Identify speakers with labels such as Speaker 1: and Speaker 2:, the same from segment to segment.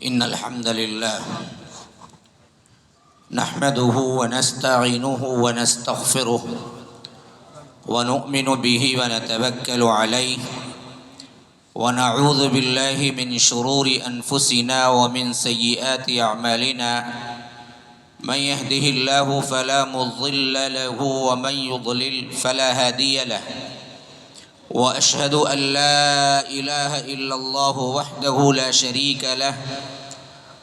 Speaker 1: إن الحمد لله نحمده ونستعينه ونستغفره ونؤمن به ونتوكل عليه ونعوذ بالله من شرور أنفسنا ومن سيئات أعمالنا من يهده الله فلا مضل له ومن يضلل فلا هادي له وأشهد أن لا إله إلا الله وحده لا شريك له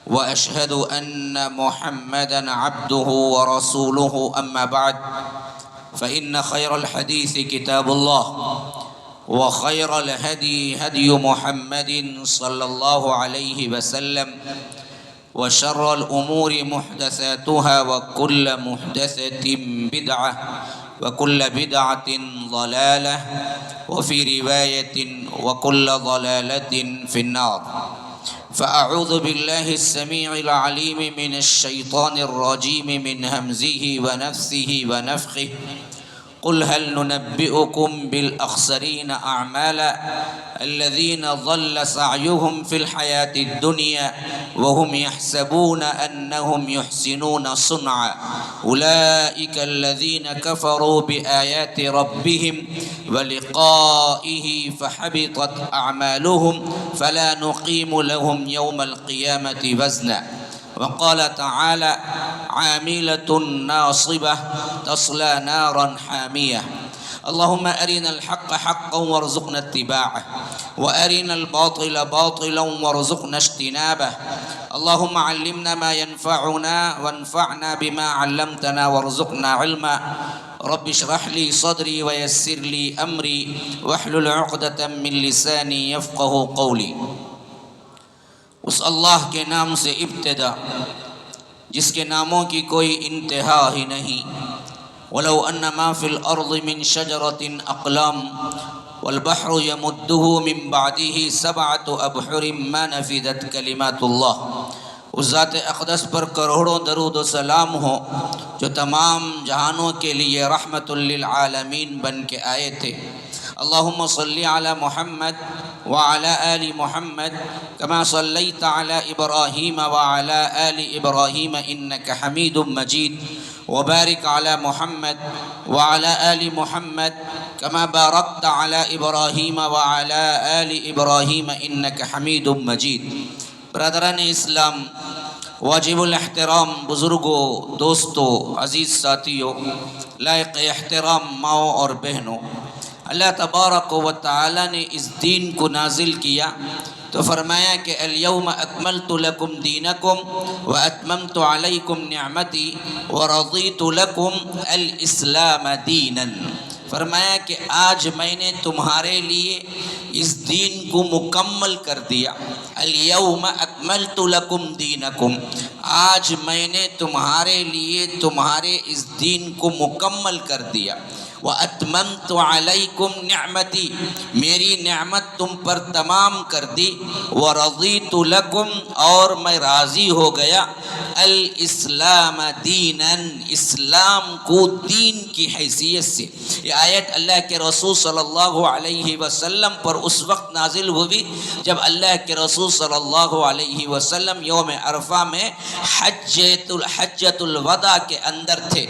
Speaker 1: وأشهد أن محمدا عبده ورسوله أما بعد فإن خير الحديث كتاب الله وخير الهدي هدي محمد صلى الله عليه وسلم وشر الأمور محدثاتها وكل محدثة بدعة وكل بدعة ضلالة وفي رواية وكل ضلالة في النار فأعوذ بالله السميع العليم من الشيطان الرجيم من همزه ونفثه ونفخه قل هل ننبئكم بالأخسرين أعمالا الذين ضل سعيهم في الحياة الدنيا وهم يحسبون أنهم يحسنون صنعا أولئك الذين كفروا بآيات ربهم ولقائه فحبطت أعمالهم فلا نقيم لهم يوم القيامة وزنا وقال تعالى عاملة ناصبة تصلى نارا حامية اللهم أرنا الحق حقا وارزقنا اتباعه وأرنا الباطل باطلا وارزقنا اجتنابه اللهم علمنا ما ينفعنا وانفعنا بما علمتنا وارزقنا علما رب اشرح لي صدري ويسر لي أمري واحلل عقدة من لساني يفقه قولي اس اللہ کے نام سے ابتدا جس کے ناموں کی کوئی انتہا ہی نہیں ولو ان ما فی الارض من شجرۃ اقلام والبحر یمدہ من بعدہ سبعۃ ابحر ما نفدت کلمات اللہ اس ذات اقدس پر کروڑوں درود و سلام ہو جو تمام جہانوں کے لیے رحمت للعالمین بن کے آئے تھے اللہم صلی علی محمد وعلى آل محمد كما صليت على إبراهيم وعلى آل إبراهيم إنك حميد مجيد وبارك على محمد وعلى آل محمد كما باركت على إبراهيم وعلى آل إبراهيم إنك حميد مجيد برادران اسلام واجب الاحترام بزرگوں دوستوں عزیز ساتھیوں لائق احترام ماؤں اور بہنوں اللہ تبارک و تعالی نے اس دین کو نازل کیا تو فرمایا کہ الیوم اکملت لکم دینکم واتممت علیکم نعمتی ورضیت لکم الاسلام دینا فرمایا کہ آج میں نے تمہارے لیے اس دین کو مکمل کر دیا الیوم اکملت لکم دینکم آج میں نے تمہارے لیے تمہارے اس دین کو مکمل کر دیا وَأَتْمَمْتُ عَلَيْكُمْ نِعْمَتِي میری نعمت تم پر تمام کر دی وَرَضِيتُ لَكُمْ اور میں راضی ہو گیا الاسلام دینا اسلام کو دین کی حیثیت سے یہ آیت اللہ کے رسول صلی اللہ علیہ وسلم پر اس وقت نازل ہوئی جب اللہ کے رسول صلی اللہ علیہ وسلم یوم عرفہ میں حجۃ الوداع کے اندر تھے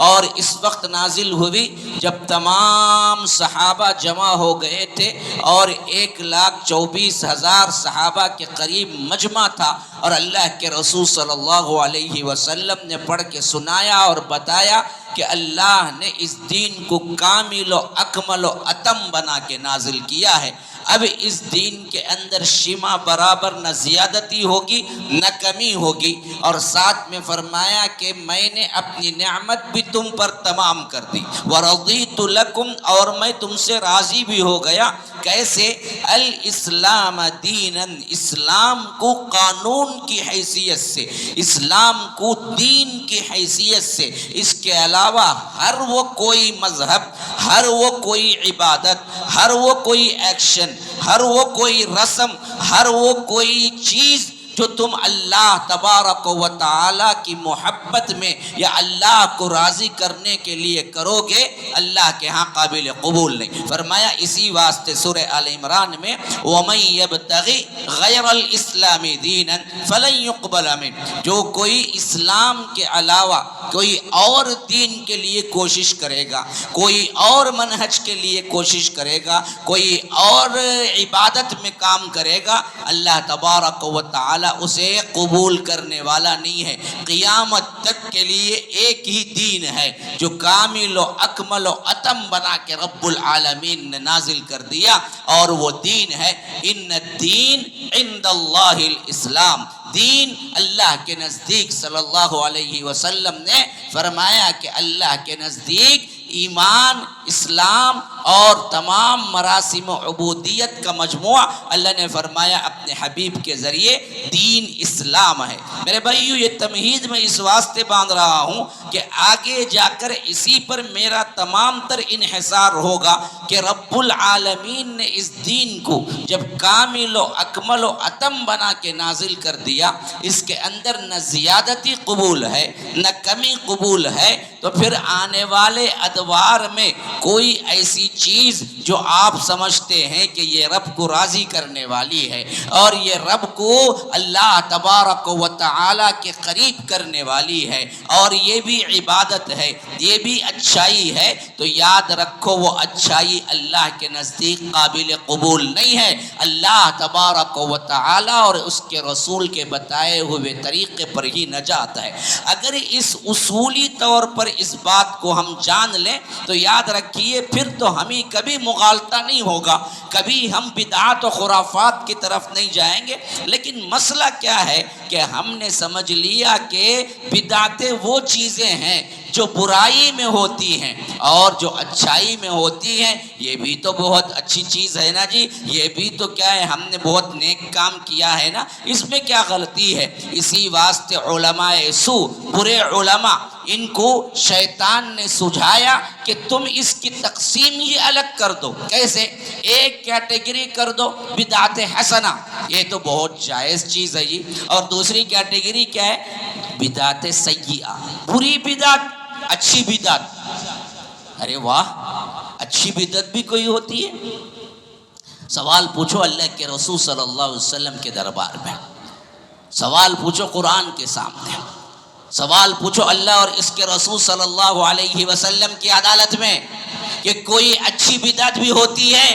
Speaker 1: اور اس وقت نازل ہوئی جب تمام صحابہ جمع ہو گئے تھے اور 1,24,000 صحابہ کے قریب مجمع تھا اور اللہ کے رسول صلی اللہ علیہ وسلم نے پڑھ کے سنایا اور بتایا کہ اللہ نے اس دین کو کامل و اکمل و اتم بنا کے نازل کیا ہے اب اس دین کے اندر شیما برابر نہ زیادتی ہوگی نہ کمی ہوگی اور ساتھ میں فرمایا کہ میں نے اپنی نعمت بھی تم پر تمام کر دی ورضیت لکم اور میں تم سے راضی بھی ہو گیا کیسے الاسلام دینا اسلام کو قانون کی حیثیت سے اسلام کو دین کی حیثیت سے اس کے علاوہ ہر وہ کوئی مذہب ہر وہ کوئی عبادت ہر وہ کوئی ایکشن ہر وہ کوئی رسم ہر وہ کوئی چیز جو تم اللہ تبارک و تعالی کی محبت میں یا اللہ کو راضی کرنے کے لیے کرو گے اللہ کے ہاں قابل قبول نہیں۔ فرمایا اسی واسطے سورہ آل عمران میں وَمَن يَبْتَغِ غَيْرَ الْإِسْلَامِ دِينًا فَلَن يُقْبَلَ مِنْهُ، جو کوئی اسلام کے علاوہ کوئی اور دین کے لیے کوشش کرے گا، کوئی اور منہج کے لیے کوشش کرے گا، کوئی اور عبادت میں کام کرے گا، اللہ تبارک و تعالی اسے قبول کرنے والا نہیں ہے۔ قیامت تک کے لیے ایک ہی دین ہے جو کامل و اکمل و اتم بنا کے رب العالمین نے نازل کر دیا، اور وہ دین ہے ان الدین عند اللہ الاسلام۔ دین اللہ کے نزدیک صلی اللہ علیہ وسلم نے فرمایا کہ اللہ کے نزدیک ایمان، اسلام اور تمام مراسم و عبودیت کا مجموعہ اللہ نے فرمایا اپنے حبیب کے ذریعے دین اسلام ہے۔ میرے بھائیو، یہ تمہید میں اس واسطے باندھ رہا ہوں کہ آگے جا کر اسی پر میرا تمام تر انحصار ہوگا کہ رب العالمین نے اس دین کو جب کامل و اکمل و اتم بنا کے نازل کر دیا، اس کے اندر نہ زیادتی قبول ہے نہ کمی قبول ہے، تو پھر آنے والے ادوار میں کوئی ایسی چیز جو آپ سمجھتے ہیں کہ یہ رب کو راضی کرنے والی ہے اور یہ رب کو اللہ تبارک و تعالی کے قریب کرنے والی ہے اور یہ بھی عبادت ہے، یہ بھی اچھائی ہے، تو یاد رکھو وہ اچھائی اللہ کے نزدیک قابل قبول نہیں ہے۔ اللہ تبارک و تعالی اور اس کے رسول کے بتائے ہوئے طریقے پر ہی نجات ہے۔ اگر اس اصولی طور پر اس بات کو ہم جان لیں تو یاد رکھیے پھر تو ہمیں کبھی مغالطہ نہیں ہوگا، کبھی ہم بدعات و خرافات کی طرف نہیں جائیں گے۔ لیکن مسئلہ کیا ہے کہ ہم نے سمجھ لیا کہ بدعتیں وہ چیزیں ہیں جو برائی میں ہوتی ہیں اور جو اچھائی میں ہوتی ہیں یہ بھی تو بہت اچھی چیز ہے نا جی، یہ بھی تو کیا ہے ہم نے بہت نیک کام کیا ہے نا، اس میں کیا غلطی ہے؟ اسی واسطے علماء سو، برے علماء، ان کو شیطان نے سجھایا کہ تم اس کی تقسیم ہی الگ کر دو۔ کیسے؟ ایک کیٹیگری کر دو بدعت حسنہ، یہ تو بہت جائز چیز ہے جی، اور دوسری کیٹیگری کیا ہے؟ بدعت سیئہ، بری بدعت، اچھی بدعت۔ ارے واہ، اچھی بدعت بھی کوئی ہوتی ہے؟ سوال پوچھو اللہ کے رسول صلی اللہ علیہ وسلم کے دربار میں، سوال پوچھو قرآن کے سامنے، سوال پوچھو اللہ اور اس کے رسول صلی اللہ علیہ وسلم کی عدالت میں کہ کوئی اچھی بدعت بھی ہوتی ہے؟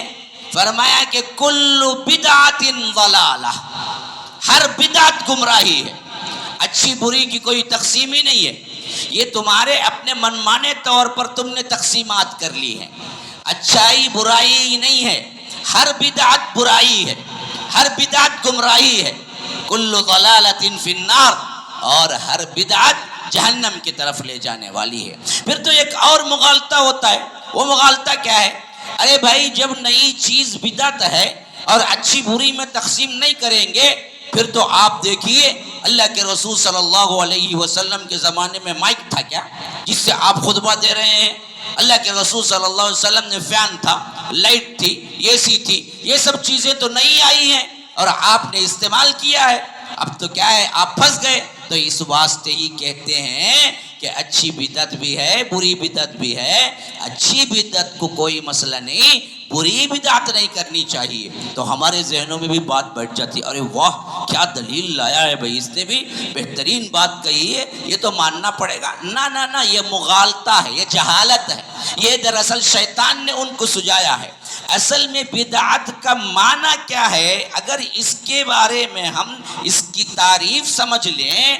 Speaker 1: فرمایا کہ کل بدعت ضلالہ، ہر بدعت گمراہی ہے، اچھی بری کی کوئی تقسیم ہی نہیں ہے۔ یہ تمہارے اپنے منمانے طور پر تم نے تقسیمات کر لی ہیں، اچھائی برائی نہیں ہے، ہر بدعت برائی ہے، ہر بدعت گمراہی ہے، کل ضلالۃ فی النار، اور ہر بدعت جہنم کی طرف لے جانے والی ہے۔ پھر تو ایک اور مغالطہ ہوتا ہے، وہ مغالطہ کیا ہے؟ ارے بھائی جب نئی چیز بدعت ہے اور اچھی بری میں تقسیم نہیں کریں گے، پھر تو آپ دیکھیے اللہ کے رسول صلی اللہ علیہ وسلم کے زمانے میں مائک تھا کیا جس سے آپ خطبہ دے رہے ہیں؟ اللہ کے رسول صلی اللہ علیہ وسلم نے فین تھا، لائٹ تھی، اے سی تھی، یہ سب چیزیں تو نہیں آئی ہیں اور آپ نے استعمال کیا ہے۔ اب تو کیا ہے، آپ پھنس گئے۔ تو اس واسطے ہی کہتے ہیں کہ اچھی بدعت بھی ہے، بری بدعت بھی ہے۔ اچھی بدعت کو کوئی مسئلہ نہیں، بری بدعت نہیں کرنی چاہیے۔ تو ہمارے ذہنوں میں بھی بات بیٹھ جاتی ہے، ارے واہ کیا دلیل لایا ہے بھائی، اس نے بھی بہترین بات کہی ہے، یہ تو ماننا پڑے گا۔ نہ نہ نہ، یہ مغالطہ ہے، یہ جہالت ہے، یہ دراصل شیطان نے ان کو سجایا ہے۔ اصل میں بدعت کا معنی کیا ہے، اگر اس کے بارے میں ہم اس کی تعریف سمجھ لیں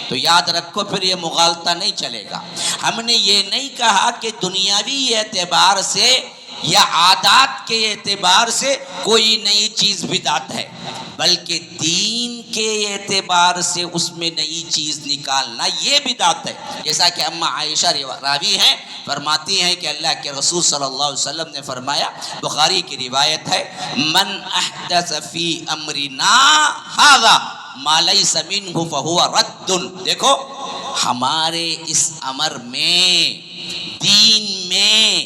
Speaker 1: تو یاد رکھو پھر یہ مغالطہ نہیں چلے گا۔ ہم نے یہ نہیں کہا کہ دنیاوی اعتبار سے یا عادات کے اعتبار سے کوئی نئی چیز بدعت ہے، بلکہ دین کے اعتبار سے اس میں نئی چیز نکالنا یہ بدعت ہے۔ جیسا کہ اما عائشہ راوی ہیں، فرماتی ہیں کہ اللہ کے رسول صلی اللہ علیہ وسلم نے فرمایا، بخاری کی روایت ہے، من احدث فی امرنا ھذا ما لیس منہ فہو رد۔ دیکھو ہمارے اس امر میں، دین میں،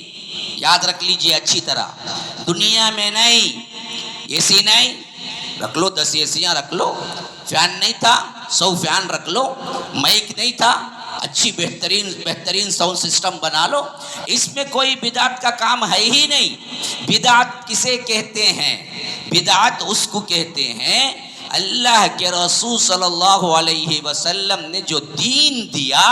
Speaker 1: یاد رکھ لیجئے اچھی طرح، دنیا میں نہیں، اے سی نہیں، رکھ لو، 10 ایسیاں رکھ لو، فین نہیں تھا 100 فین رکھ لو، مائک نہیں تھا اچھی بہترین ساؤنڈ سسٹم بنا لو. اس میں کوئی بدعت کا کام ہے ہی نہیں. بدعت کسے کہتے ہیں؟ بدعت اس کو کہتے ہیں اللہ کے رسول صلی اللہ علیہ وسلم نے جو دین دیا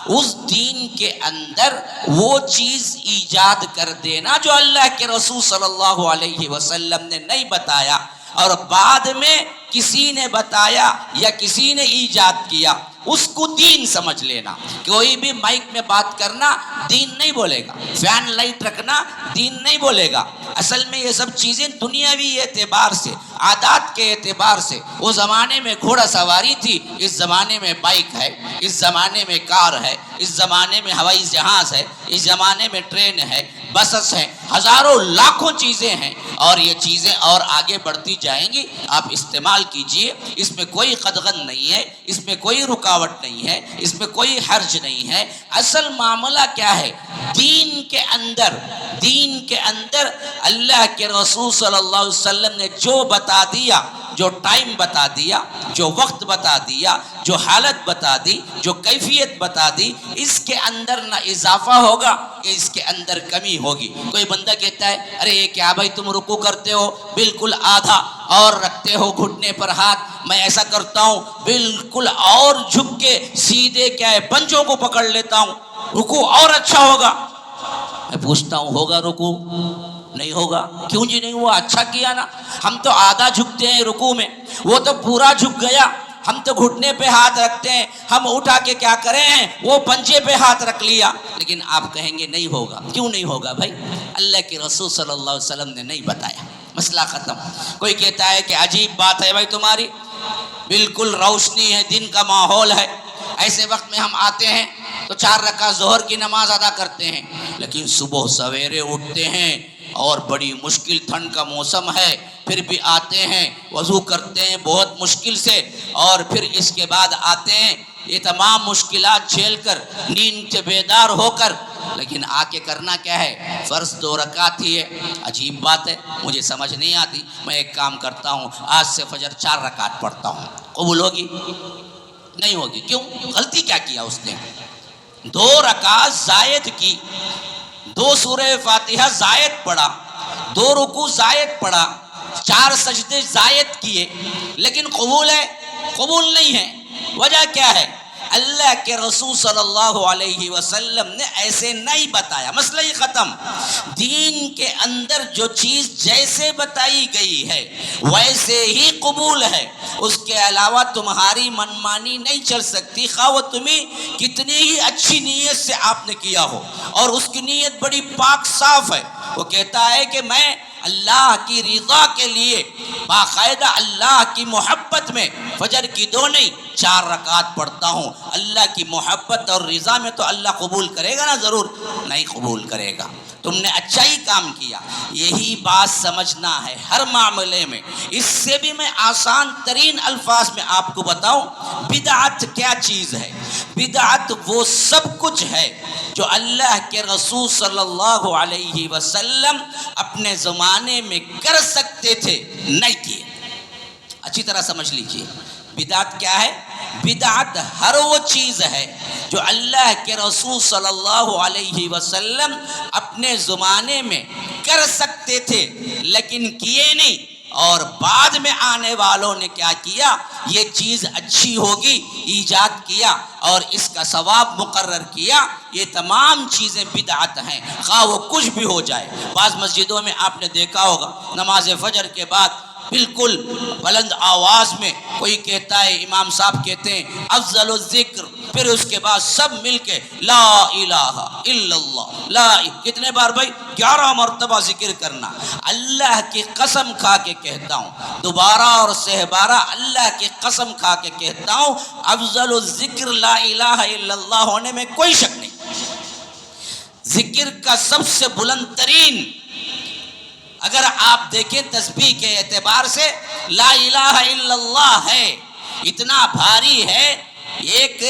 Speaker 1: اس دین کے اندر وہ چیز ایجاد کر دینا جو اللہ کے رسول صلی اللہ علیہ وسلم نے نہیں بتایا اور بعد میں کسی نے بتایا یا کسی نے ایجاد کیا، اس کو دین سمجھ لینا. کوئی بھی مائک میں بات کرنا دین نہیں بولے گا، فین لائٹ رکھنا دین نہیں بولے گا. اصل میں یہ سب چیزیں دنیاوی اعتبار سے، عادات کے اعتبار سے، وہ زمانے میں گھوڑا سواری تھی، اس زمانے میں بائک ہے، اس زمانے میں کار ہے، اس زمانے میں ہوائی جہاز ہے، اس زمانے میں ٹرین ہے، بسس ہیں، ہزاروں لاکھوں چیزیں ہیں اور یہ چیزیں اور آگے بڑھتی جائیں گی. آپ استعمال کیجئے، اس میں کوئی قدغن نہیں ہے، اس میں کوئی رکاوٹ نہیں ہے، اس میں کوئی حرج نہیں ہے. اصل معاملہ کیا ہے؟ دین کے اندر اللہ کے رسول صلی اللہ علیہ وسلم نے جو بتا دیا، جو ٹائم بتا دیا، جو وقت بتا دیا، جو حالت بتا دی، جو کیفیت بتا دی، اس کے اندر نہ اضافہ ہوگا، اس کے اندر کمی ہوگی. کوئی بندہ کہتا ہے ارے یہ کیا بھائی تم رکوع کرتے ہو بالکل آدھا اور رکھتے ہو گھٹنے پر ہاتھ، میں ایسا کرتا ہوں بالکل اور جھک کے سیدھے کیا ہے پنجوں کو پکڑ لیتا ہوں، رکوع اور اچھا ہوگا. میں پوچھتا ہوں ہوگا رکوع؟ نہیں ہوگا. کیوں جی نہیں ہوا؟ اچھا کیا نا. ہم تو آدھا جھکتے ہیں رکوع میں، وہ تو پورا جھک گیا. ہم تو گھٹنے پہ ہاتھ رکھتے ہیں، ہم اٹھا کے کیا کریں ہیں وہ پنجے پہ ہاتھ رکھ لیا. لیکن آپ کہیں گے نہیں ہوگا. کیوں نہیں ہوگا بھائی؟ اللہ کے رسول صلی اللہ علیہ وسلم نے نہیں بتایا، مسئلہ ختم. کوئی کہتا ہے کہ عجیب بات ہے بھائی تمہاری، بالکل روشنی ہے، دن کا ماحول ہے، ایسے وقت میں ہم آتے ہیں تو 4 رکعت ظہر کی نماز ادا کرتے ہیں، لیکن صبح سویرے اٹھتے ہیں اور بڑی مشکل، ٹھنڈ کا موسم ہے، پھر بھی آتے ہیں وضو کرتے ہیں بہت مشکل سے اور پھر اس کے بعد آتے ہیں یہ تمام مشکلات جھیل کر نیند سے بیدار ہو کر، لیکن آ کے کرنا کیا ہے؟ فرض 2 رکعت ہی ہے. عجیب بات ہے، مجھے سمجھ نہیں آتی. میں ایک کام کرتا ہوں، آج سے فجر 4 رکعت پڑھتا ہوں. قبول ہوگی؟ نہیں ہوگی. کیوں؟ غلطی کیا کیا اس نے؟ 2 رکعت زائد کی، 2 سورہ فاتحہ زائد پڑھا، 2 رکوع زائد پڑھا، 4 سجدے زائد کیے، لیکن قبول ہے؟ قبول نہیں ہے. وجہ کیا ہے؟ اللہ کے رسول صلی اللہ علیہ وسلم نے ایسے نہیں بتایا. مسئلہ ہی ختم. دین کے اندر جو چیز جیسے بتائی گئی ہے ویسے ہی قبول ہے، اس کے علاوہ تمہاری منمانی نہیں چل سکتی، خواہ وہ تمہیں کتنی ہی اچھی نیت سے آپ نے کیا ہو اور اس کی نیت بڑی پاک صاف ہے. وہ کہتا ہے کہ میں اللہ کی رضا کے لیے باقاعدہ اللہ کی محبت میں فجر کی 2 نہیں 4 رکعت پڑھتا ہوں. اللہ کی محبت اور رضا میں تو اللہ قبول کرے گا نا؟ ضرور نہیں قبول کرے گا. تم نے اچھا ہی کام کیا. یہی بات سمجھنا ہے ہر معاملے میں. اس سے بھی میں آسان ترین الفاظ میں آپ کو بتاؤں بدعت کیا چیز ہے. بدعت وہ سب کچھ ہے جو اللہ کے رسول صلی اللہ علیہ وسلم اپنے زمانے میں کر سکتے تھے نہیں کیے. اچھی طرح سمجھ لیجئے بدعت کیا ہے. بدعت ہر وہ چیز ہے جو اللہ کے رسول صلی اللہ علیہ وسلم اپنے زمانے میں کر سکتے تھے لیکن کیے نہیں، اور بعد میں آنے والوں نے کیا کیا؟ یہ چیز اچھی ہوگی ایجاد کیا اور اس کا ثواب مقرر کیا. یہ تمام چیزیں بدعت ہیں، خواہ وہ کچھ بھی ہو جائے. بعض مسجدوں میں آپ نے دیکھا ہوگا نماز فجر کے بعد بالکل بلند آواز میں کوئی کہتا ہے، امام صاحب کہتے ہیں افضل الذکر، پھر اس کے بعد سب مل کے لا الہ الا اللہ. کتنے بار بھائی؟ 11 مرتبہ ذکر کرنا. اللہ کی قسم کھا کے کہتا ہوں، دوبارہ اور سہبارہ اللہ کی قسم کھا کے کہتا ہوں، افضل الذکر لا الہ الا اللہ ہونے میں کوئی شک نہیں. ذکر کا سب سے بلند ترین اگر آپ دیکھیں تسبیح کے اعتبار سے لا الہ الا اللہ ہے. اتنا بھاری ہے، ایک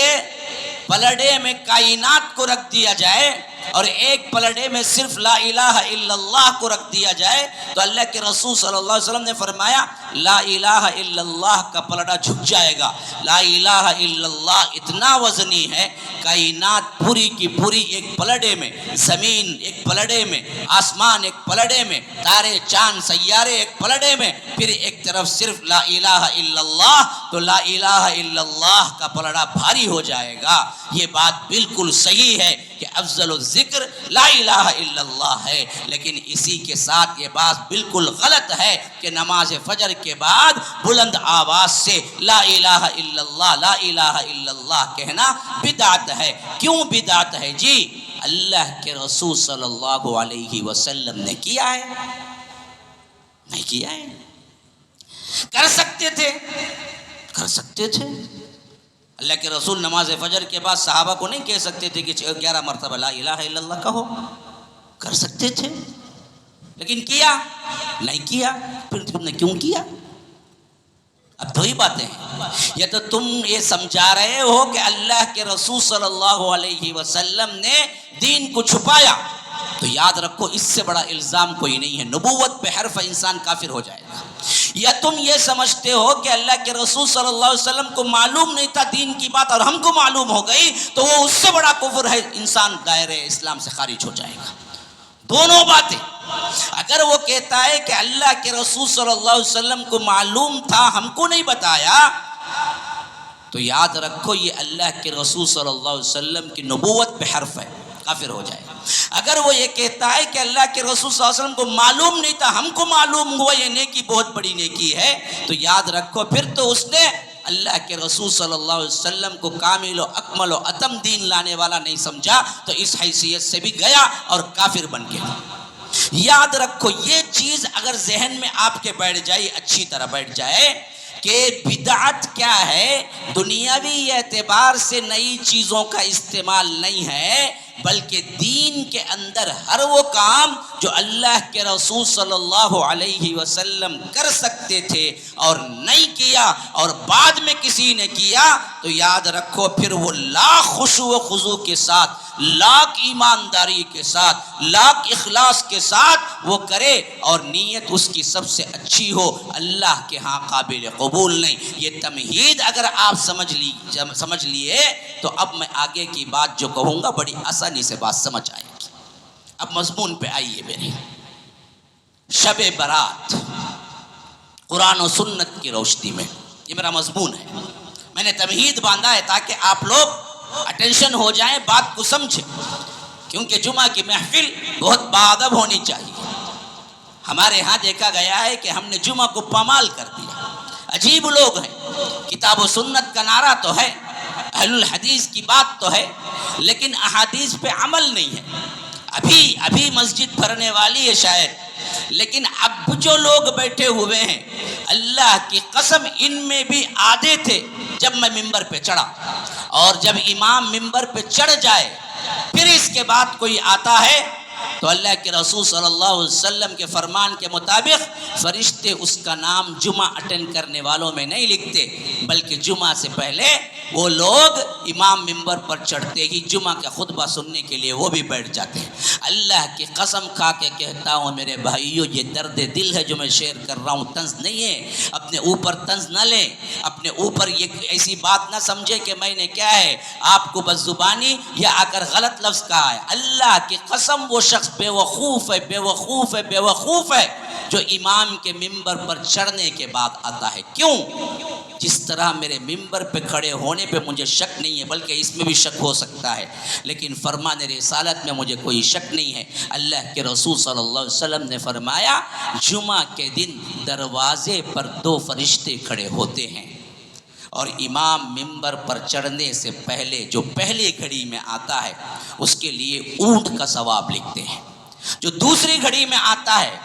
Speaker 1: پلڑے میں کائنات کو رکھ دیا جائے اور ایک پلڑے میں صرف لا الہ الا اللہ کو رکھ دیا جائے تو اللہ کے رسول صلی اللہ علیہ وسلم نے فرمایا لا الہ الا اللہ کا پلڑا جھک جائے گا۔ لا الہ الا اللہ اتنا وزنی ہے، کائنات پوری کی پوری ایک پلڑے میں، زمین ایک پلڑے میں، آسمان ایک پلڑے میں، تارے چاند سیارے ایک پلڑے میں، پھر ایک طرف صرف لا الہ الا اللہ، تو لا الہ الا اللہ کا پلڑا بھاری ہو جائے گا۔ یہ بات بالکل صحیح ہے کہ افضل الذکر لا الہ الا اللہ ہے، لیکن اسی کے ساتھ یہ بات بالکل غلط ہے کہ نماز فجر کے بعد بلند آواز سے لا الہ الا اللہ لا الہ الا اللہ کہنا بدعت ہے۔ کیوں بدعت ہے جی؟ اللہ کے رسول صلی اللہ علیہ وسلم نے کیا ہے؟ نہیں کیا ہے؟ کر سکتے تھے، کر سکتے تھے۔ اللہ کے رسول نماز فجر کے بعد صحابہ کو نہیں کہہ سکتے تھے کہ 11 مرتبہ لا الہ الا اللہ کہو، کر سکتے تھے، لیکن کیا نہیں کیا۔ پھر تم نے کیوں کیا؟ اب دو ہی باتیں ہیں، یا تو تم یہ سمجھا رہے ہو کہ اللہ کے رسول صلی اللہ علیہ وسلم نے دین کو چھپایا، تو یاد رکھو اس سے بڑا الزام کوئی نہیں ہے، نبوت پہ حرف انسان کافر ہو جائے گا۔ یا تم یہ سمجھتے ہو کہ اللہ کے رسول صلی اللہ علیہ وسلم کو معلوم نہیں تھا دین کی بات اور ہم کو معلوم ہو گئی تو وہ اس سے بڑا کفر ہے، انسان دائرہ اسلام سے خارج ہو جائے گا۔ دونوں باتیں، اگر وہ کہتا ہے کہ اللہ کے رسول صلی اللہ علیہ وسلم کو معلوم تھا ہم کو نہیں بتایا، تو یاد رکھو یہ اللہ کے رسول صلی اللہ علیہ وسلم کی نبوت پہ حرف ہے، کافر ہو جائے گا۔ اگر وہ یہ کہتا ہے کہ اللہ کے رسول صلی اللہ علیہ وسلم کو معلوم نہیں تھا ہم کو معلوم ہوا یہ نیکی بہت بڑی نیکی ہے، تو یاد رکھو پھر تو اس نے اللہ کے رسول صلی اللہ علیہ وسلم کو کامل و اکمل و اتم دین لانے والا نہیں سمجھا، تو اس حیثیت سے بھی گیا اور کافر بن گیا۔ یاد رکھو یہ چیز اگر ذہن میں آپ کے بیٹھ جائے، اچھی طرح بیٹھ جائے کہ بدعت کیا ہے، دنیاوی اعتبار سے نئی چیزوں کا استعمال نہیں ہے، بلکہ دین کے اندر ہر وہ کام جو اللہ کے رسول صلی اللہ علیہ وسلم کر سکتے تھے اور نہیں کیا اور بعد میں کسی نے کیا، تو یاد رکھو پھر وہ لاکھ خشوع و خضوع کے ساتھ، لاکھ ایمانداری کے ساتھ، لاکھ اخلاص کے ساتھ وہ کرے اور نیت اس کی سب سے اچھی ہو، اللہ کے ہاں قابل قبول نہیں۔ یہ تمہید اگر آپ سمجھ لیے تو اب میں آگے کی بات جو کہوں گا بڑی آسانی سے بات سمجھ آئے گی۔ اب مضمون پہ آئیے میرے، شب برات قرآن و سنت کی روشنی میں، یہ میرا مضمون ہے۔ میں نے تمہید باندھا ہے تاکہ آپ لوگ اٹینشن ہو جائیں، بات کو سمجھیں، کیونکہ جمعہ کی محفل بہت باادب ہونی چاہیے۔ ہمارے ہاں دیکھا گیا ہے کہ ہم نے جمعہ کو پامال کر دیا، عجیب لوگ ہیں، کتاب و سنت کا نعرہ تو ہے، اہل الحدیث کی بات تو ہے، لیکن احادیث پہ عمل نہیں ہے۔ ابھی مسجد بھرنے والی ہے شاید، لیکن اب جو لوگ بیٹھے ہوئے ہیں اللہ کی قسم ان میں بھی آدھے تھے جب میں ممبر پہ چڑھا، اور جب امام ممبر پہ چڑھ جائے پھر اس کے بعد کوئی آتا ہے تو اللہ کے رسول صلی اللہ علیہ وسلم کے فرمان کے مطابق فرشتے اس کا نام جمعہ اٹینڈ کرنے والوں میں نہیں لکھتے، بلکہ جمعہ سے پہلے وہ لوگ امام ممبر پر چڑھتے ہی جمعہ کا خطبہ سننے کے لیے وہ بھی بیٹھ جاتے ہیں۔ اللہ کی قسم کھا کے کہتا ہوں میرے بھائیوں، یہ درد دل ہے جو میں شیئر کر رہا ہوں، طنز نہیں ہے، اپنے اوپر طنز نہ لیں، اپنے اوپر یہ ایسی بات نہ سمجھے کہ میں نے کیا ہے آپ کو بس زبانی یا آ کر غلط لفظ کہا ہے۔ اللہ کی قسم وہ شخص بے وقوف ہے، بے وقوف ہے، بے وقوف ہے جو امام کے ممبر پر چڑھنے کے بعد آتا ہے۔ کیوں؟ جس طرح میرے ممبر پہ کھڑے ہونے پہ مجھے شک نہیں ہے، بلکہ اس میں بھی شک ہو سکتا ہے، لیکن فرمان رسالت میں مجھے کوئی شک نہیں ہے۔ اللہ کے رسول صلی اللہ علیہ وسلم نے فرمایا جمعہ کے دن دروازے پر 2 فرشتے کھڑے ہوتے ہیں، اور امام ممبر پر چڑھنے سے پہلے جو پہلی گھڑی میں آتا ہے اس کے لیے اونٹ کا ثواب لکھتے ہیں، جو دوسری گھڑی میں آتا ہے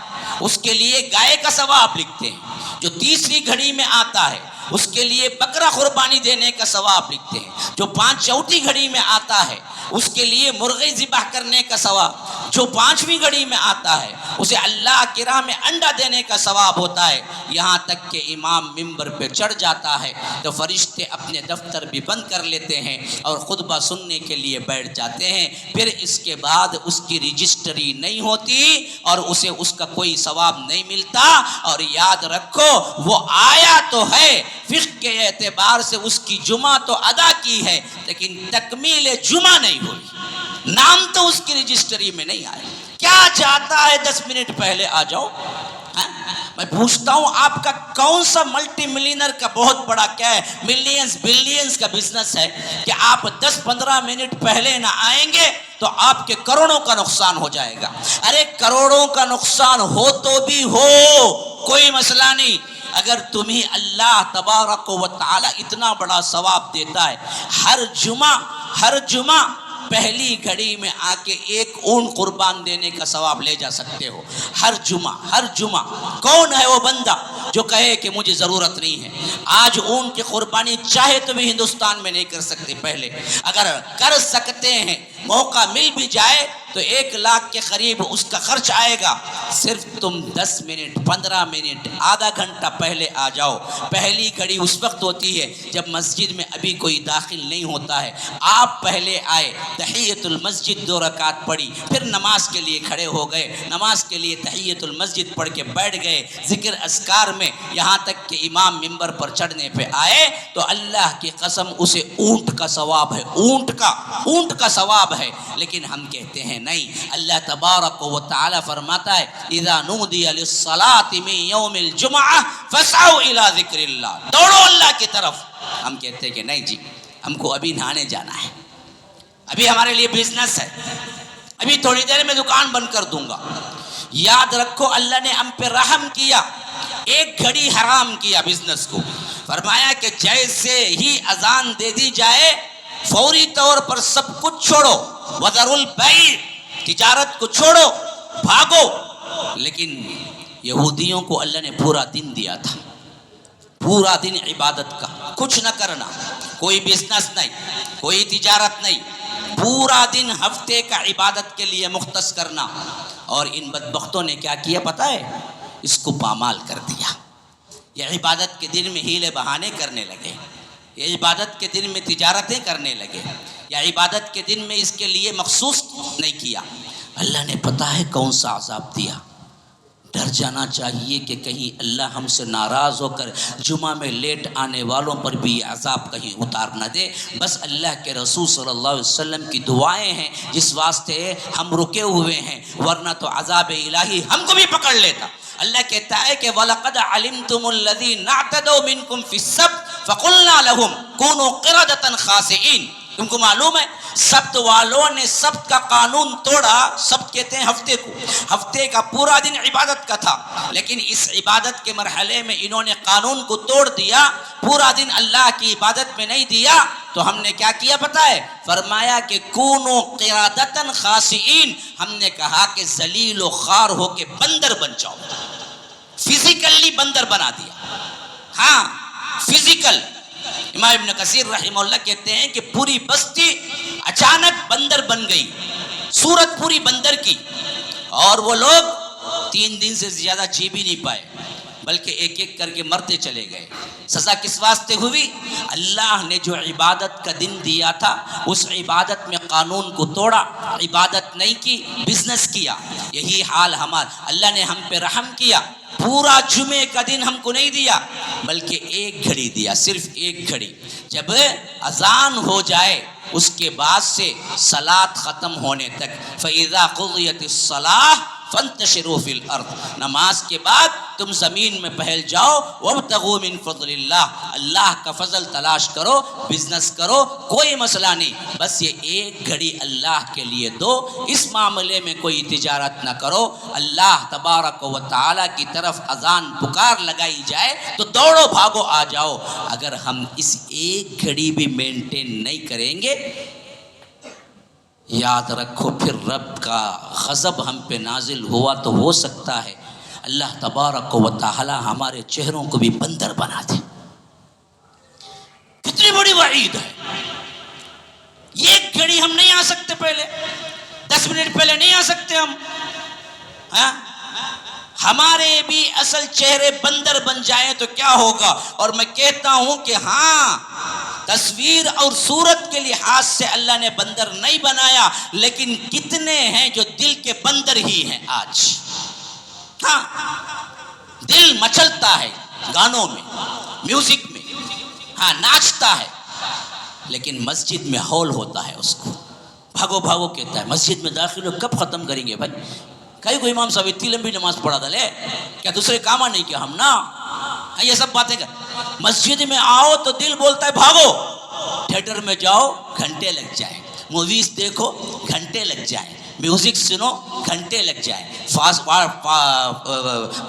Speaker 1: اس کے لیے گائے کا ثواب لکھتے ہیں، جو تیسری گھڑی میں آتا ہے اس کے لیے بکرا قربانی دینے کا ثواب لکھتے ہیں، جو 5 چوتھی گھڑی میں آتا ہے اس کے لیے مرغی ذبح کرنے کا ثواب، جو 5ویں گھڑی میں آتا ہے اسے اللہ کی راہ میں انڈا دینے کا ثواب ہوتا ہے۔ یہاں تک کہ امام ممبر پہ چڑھ جاتا ہے تو فرشتے اپنے دفتر بھی بند کر لیتے ہیں اور خطبہ سننے کے لیے بیٹھ جاتے ہیں۔ پھر اس کے بعد اس کی رجسٹری نہیں ہوتی اور اسے اس کا کوئی ثواب نہیں ملتا۔ اور یاد رکھو وہ آیا تو ہے، فقہ کے اعتبار سے اس کی جمعہ تو ادا کی ہے لیکن تکمیل جمعہ نہیں ہوئی، نام تو اس کی رجسٹری میں نہیں آیا۔ کیا چاہتا ہے 10 منٹ پہلے آ جاؤ؟ میں پوچھتا ہوں آپ کا کون سا ملٹی ملینر کا بہت بڑا کیا ہے، ملینز بلینز کا بزنس ہے کہ آپ 10-15 منٹ پہلے نہ آئیں گے تو آپ کے کروڑوں کا نقصان ہو جائے گا۔ ارے کروڑوں کا نقصان ہو تو بھی ہو، کوئی مسئلہ نہیں، اگر تمہیں اللہ تبارک و تعالی اتنا بڑا ثواب دیتا ہے، ہر جمعہ پہلی گھڑی میں آ کے ایک اونٹ قربان دینے کا ثواب لے جا سکتے ہو۔ ہر جمعہ کون ہے وہ بندہ جو کہے کہ مجھے ضرورت نہیں ہے؟ آج اونٹ کی قربانی چاہے تو بھی ہندوستان میں نہیں کر سکتے، پہلے اگر کر سکتے ہیں، موقع مل بھی جائے تو 1 لاکھ کے قریب اس کا خرچ آئے گا۔ صرف تم 10 منٹ 15 منٹ آدھا گھنٹہ پہلے آ جاؤ۔ پہلی گھڑی اس وقت ہوتی ہے جب مسجد میں ابھی کوئی داخل نہیں ہوتا ہے، آپ پہلے آئے، تحیۃ المسجد 2 رکعت پڑھی، پھر نماز کے لیے کھڑے ہو گئے، نماز کے لیے تحیۃ المسجد پڑھ کے بیٹھ گئے ذکر اذکار میں، یہاں تک کہ امام ممبر پر چڑھنے پہ آئے تو اللہ کی قسم اسے اونٹ کا ثواب ہے، اونٹ کا ثواب ہے۔ لیکن ہم کہتے ہیں نہیں، اللہ تبارک و تعالی فرماتا ہے اذا نودی للصلاۃ من یوم الجمعہ فاسعوا الی ذکر اللہ، دوڑو اللہ کی طرف۔ ہم کہتے ہیں کہ نہیں جی، ہم کو ابھی نہانے جانا ہے، ابھی ہمارے لیے بزنس ہے، ابھی تھوڑی دیر میں دکان بند کر دوں گا۔ یاد رکھو اللہ نے ہم پہ رحم کیا، 1 گھڑی حرام کیا بزنس کو، فرمایا کہ جیسے ہی اذان دے دی جائے فوری طور پر سب کچھ چھوڑو، وذروا البیع، تجارت کو چھوڑو، بھاگو۔ لیکن یہودیوں کو اللہ نے پورا دن دیا تھا، پورا دن عبادت کا، کچھ نہ کرنا، کوئی بزنس نہیں، کوئی تجارت نہیں، پورا دن ہفتے کا عبادت کے لیے مختص کرنا۔ اور ان بدبختوں نے کیا کیا پتہ ہے؟ اس کو پامال کر دیا۔ یہ عبادت کے دن میں ہیلے بہانے کرنے لگے، یہ عبادت کے دن میں تجارتیں کرنے لگے، یا عبادت کے دن میں اس کے لیے مخصوص نہیں کیا۔ اللہ نے پتہ ہے کون سا عذاب دیا؟ ڈر جانا چاہیے کہ کہیں اللہ ہم سے ناراض ہو کر جمعہ میں لیٹ آنے والوں پر بھی یہ عذاب کہیں اتار نہ دے۔ بس اللہ کے رسول صلی اللہ علیہ وسلم کی دعائیں ہیں جس واسطے ہم رکے ہوئے ہیں، ورنہ تو عذاب الہی ہم کو بھی پکڑ لیتا۔ اللہ کہتا ہے کہ وَلَقَدْ عَلِمْتُمُ الَّذِينَ اعْتَدَوْا مِنْكُمْ فِي السَّبْتِ فَقُلْنَا لَهُمْ كُونُوا قِرَدَةً خَاسِئِينَ۔ تم کو معلوم ہے سبت والوں نے سبت کا قانون توڑا۔ سبت کہتے ہیں ہفتے کو، ہفتے کا پورا دن عبادت کا تھا، لیکن اس عبادت کے مرحلے میں انہوں نے قانون کو توڑ دیا، پورا دن اللہ کی عبادت میں نہیں دیا۔ تو ہم نے کیا کیا پتہ ہے؟ فرمایا کہ کونوا قرادۃ خاسئین، ہم نے کہا کہ ذلیل و خوار ہو کے بندر بن جاؤ، فزیکلی بندر بنا دیا۔ ہاں فزیکل، امام ابن کثیر رحمہ اللہ کہتے ہیں کہ پوری بستی اچانک بندر بن گئی، صورت پوری بندر کی، اور وہ لوگ 3 دن سے زیادہ جی بھی نہیں پائے، بلکہ ایک ایک کر کے مرتے چلے گئے۔ سزا کس واسطے ہوئی؟ اللہ نے جو عبادت کا دن دیا تھا اس عبادت میں قانون کو توڑا، عبادت نہیں کی، بزنس کیا۔ یہی حال ہمارا، اللہ نے ہم پہ رحم کیا، پورا جمعے کا دن ہم کو نہیں دیا بلکہ 1 گھڑی دیا، صرف 1 گھڑی۔ جب اذان ہو جائے اس کے بعد سے صلاۃ ختم ہونے تک، فَإِذَا قُضِيَتِ الصَّلَاةُ فَانْتَشِرُوا فِي الْأَرْضِ، نماز کے بعد تم زمین میں پھیل جاؤ، وَابْتَغُوا مِن فَضْلِ اللَّهِ، اللہ کا فضل تلاش کرو، بزنس کرو، کوئی مسئلہ نہیں، بس یہ 1 گھڑی اللہ کے لیے دو، اس معاملے میں کوئی تجارت نہ کرو۔ اللہ تبارک و تعالی کی طرف اذان پکار لگائی جائے تو دوڑو بھاگو آ جاؤ۔ اگر ہم اس 1 گھڑی بھی مینٹین نہیں کریں گے، یاد رکھو پھر رب کا غضب ہم پہ نازل ہوا تو ہو سکتا ہے اللہ تبارک و تعالی ہمارے چہروں کو بھی بندر بنا دے۔ کتنی بڑی وعید ہے ایک گھڑی ہم نہیں آ سکتے، پہلے 10 منٹ پہلے نہیں آ سکتے ہم. ہاں ہمارے بھی اصل چہرے بندر بن جائیں تو کیا ہوگا. اور میں کہتا ہوں کہ ہاں تصویر اور صورت کے لحاظ سے اللہ نے بندر نہیں بنایا، لیکن کتنے ہیں جو دل کے بندر ہی ہیں آج. ہاں دل مچلتا ہے گانوں میں، میوزک میں، ہاں ناچتا ہے، لیکن مسجد میں ہول ہوتا ہے اس کو بھاگو بھاگو کہتا ہے. مسجد میں داخل ہو کب ختم کریں گے بھائی؟ کئی کو امام صاحب اتنی لمبی نماز پڑھا دلے، کیا دوسرے کام نہیں کیا ہم نا؟ یہ سب باتیں کر. مسجد میں آؤ تو دل بولتا ہے بھاگو، تھیٹر میں جاؤ گھنٹے لگ جائیں، موویز دیکھو گھنٹے لگ جائیں، میوزک سنو گھنٹے لگ جائیں،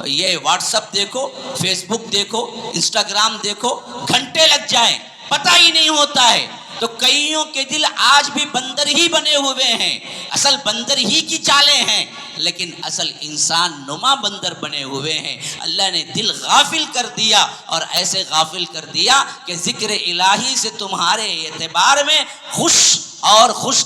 Speaker 1: یہ واٹس اپ دیکھو، فیس بک دیکھو، انسٹاگرام دیکھو، گھنٹے لگ جائیں، پتہ ہی نہیں ہوتا ہے. تو کئیوں کے دل آج بھی بندر ہی بنے ہوئے ہیں، اصل بندر ہی کی چالیں ہیں، لیکن اصل انسان نما بندر بنے ہوئے ہیں. اللہ نے دل غافل کر دیا، اور ایسے غافل کر دیا کہ ذکر الہی سے تمہارے اعتبار میں خوش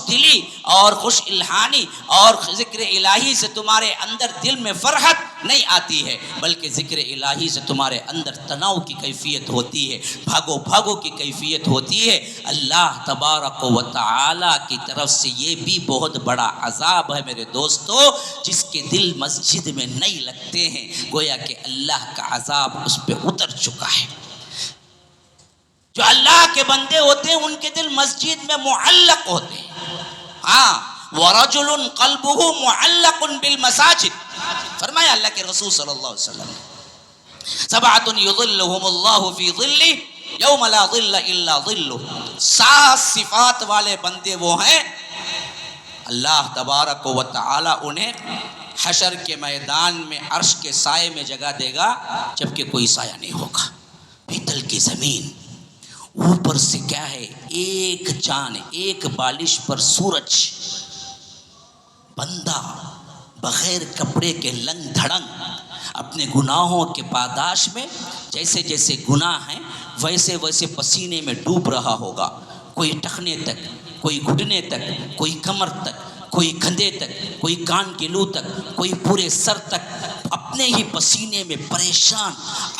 Speaker 1: دلی اور خوش الہانی اور ذکر الہی سے تمہارے اندر دل میں فرحت نہیں آتی ہے، بلکہ ذکر الہی سے تمہارے اندر تناؤ کی کیفیت ہوتی ہے، بھاگو بھاگو کی کیفیت ہوتی ہے. اللہ تبارک و تعالی کی طرف سے یہ بھی بہت بڑا عذاب ہے میرے دوستو، جس کے دل مسجد میں نہیں لگتے ہیں، گویا کہ اللہ کا عذاب اس پہ اتر چکا ہے. جو اللہ کے بندے ہوتے ہیں ان کے دل مسجد میں معلق ہوتے ہیں. ہاں وَرَجُلٌ قَلْبُهُ مُعَلَّقٌ بِالْمَسَاجِدِ، فرمایا اللہ کے رسول صلی اللہ علیہ وسلم نے، سبعۃ یظلھم اللہ فی ظلہ یوم لا ظل الا ظلہ. 7 صفات والے بندے وہ ہیں، اللہ تبارک و تعالی انہیں حشر کے میدان میں عرش کے سائے میں جگہ دے گا جبکہ کوئی سایہ نہیں ہوگا. پیتل کی زمین، اوپر سے کیا ہے ایک چاند، ایک بالش پر سورج، بندہ بغیر کپڑے کے لنگ دھڑنگ اپنے گناہوں کے پاداش میں جیسے جیسے گناہ ہیں ویسے ویسے پسینے میں ڈوب رہا ہوگا. کوئی ٹخنے تک، کوئی گھٹنے تک، کوئی کمر تک، کوئی کندھے تک، کوئی کان کے لو تک، کوئی پورے سر تک اپنے ہی پسینے میں پریشان،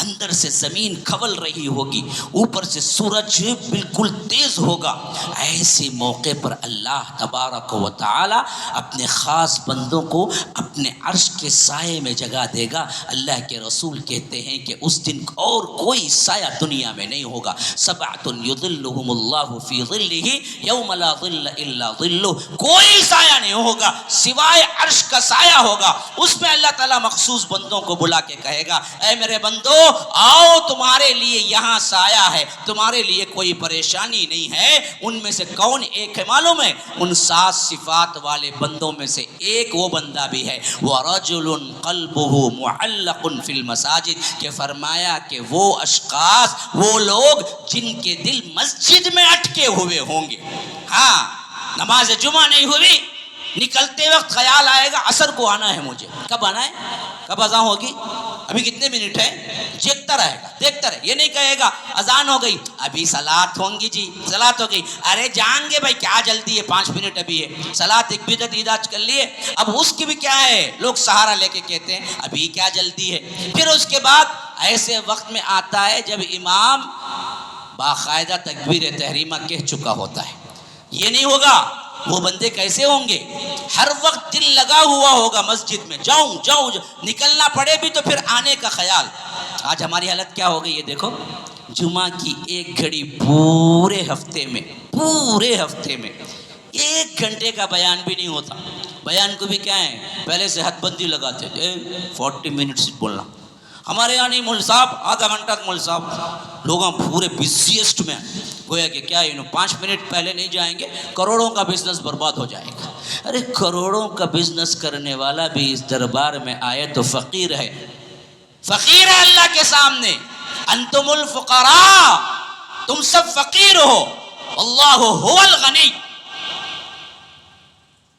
Speaker 1: اندر سے زمین کھول رہی ہوگی، اوپر سے سورج بالکل تیز ہوگا. ایسے موقع پر اللہ تبارک و تعالی اپنے خاص بندوں کو اپنے عرش کے سائے میں جگہ دے گا. اللہ کے رسول کہتے ہیں کہ اس دن اور کوئی سایہ دنیا میں نہیں ہوگا. سبعۃ یظلھم اللہ فی ظلہ یوم لا ظل الا ظلہ، کوئی سایہ نہیں ہوگا سوائے عرش کا سایہ ہوگا. اس میں اللہ تعالیٰ مخصوص بندوں کو بلا کے کہے گا اے میرے بندو آؤ تمہارے لیے یہاں سایہ ہے، تمہارے لیے کوئی پریشانی نہیں ہے. ان میں سے کون ایک ہے معلوم ہے؟ ان 7 صفات والے بندوں میں سے ایک وہ بندہ بھی ہے وَرَجُلٌ قَلْبُهُ مُعَلَّقٌ فِي الْمَسَاجِدِ، کہ فرمایا کہ وہ اشخاص، وہ لوگ جن کے دل مسجد میں اٹکے ہوئے ہوں گے. ہاں نماز جمعہ نہیں ہوئی، نکلتے وقت خیال آئے گا عصر کو آنا ہے مجھے. کب آنا ہے؟ کب اذان ہوگی؟ ابھی کتنے منٹ ہیں؟ دیکھتا رہے گا، دیکھتا رہے. یہ نہیں کہے گا اذان ہو گئی ابھی صلات ہوں گی جی، صلات ہو گئی. ارے جان گے بھائی کیا جلدی ہے، 5 منٹ ابھی ہے. صلات ایک بدعت ایجاد کر لیے، اب اس کی بھی کیا ہے، لوگ سہارا لے کے کہتے ہیں ابھی کیا جلدی ہے. پھر اس کے بعد ایسے وقت میں آتا ہے جب امام باقاعدہ تکبیر تحریمہ کہہ چکا ہوتا ہے. یہ نہیں ہوگا. وہ بندے کیسے ہوں گے؟ ہر وقت دل لگا ہوا ہوگا مسجد میں، جاؤں جاؤں، نکلنا پڑے بھی تو پھر آنے کا خیال. آج ہماری حالت کیا ہو گئی ہے دیکھو، جمعہ کی ایک گھڑی پورے ہفتے میں 1 گھنٹے کا بیان بھی نہیں ہوتا. بیان کو بھی کیا ہے پہلے سے حد بندی لگاتے ہیں 40 منٹس بولنا. ہمارے یہاں نہیں، مول صاحب آدھا گھنٹہ مول صاحب. لوگوں پورے بزیسٹ میں گویا کہ کیا 5 منٹ پہلے نہیں جائیں گے کروڑوں کا بزنس برباد ہو جائے گا. ارے کروڑوں کا بزنس کرنے والا بھی اس دربار میں آئے تو فقیر ہے، فقیر ہے اللہ کے سامنے. انتم الفقراء، تم سب فقیر ہو، اللہ هو الغنی،